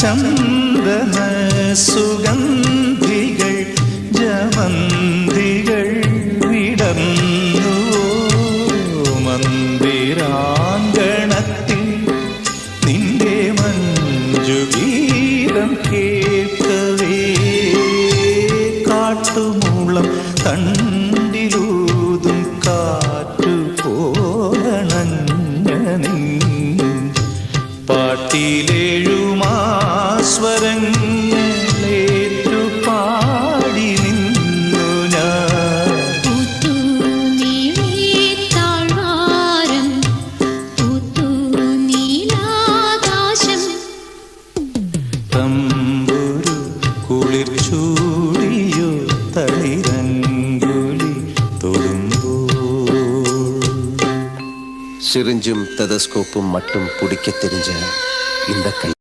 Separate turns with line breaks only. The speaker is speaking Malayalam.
ചന്ദന സുഗന്ധികൾ ജമന്തികൾ വിടർന്നു മന്ദിരാങ്കണത്തിൽ നിന്റെ മഞ്ജുഗീതം കേൾക്കവേ കാട്ടുമൂളം തണ്ടിലൂതും കാറ്റുപോലണഞ്ഞ പാട്ടിലേഴുമാസ്വരങ്ങളേറ്റു പാടി നിന്നു ഞാൻ. തമ്പുരു കുളിർ ചൂടിയോ തളിരങ്കുലി തൊടുമ്പോൾ
சிரிஞ்சும் டெதஸ்கோப்பும் மட்டும் பிடிக்க தெரிஞ்ச இந்த கை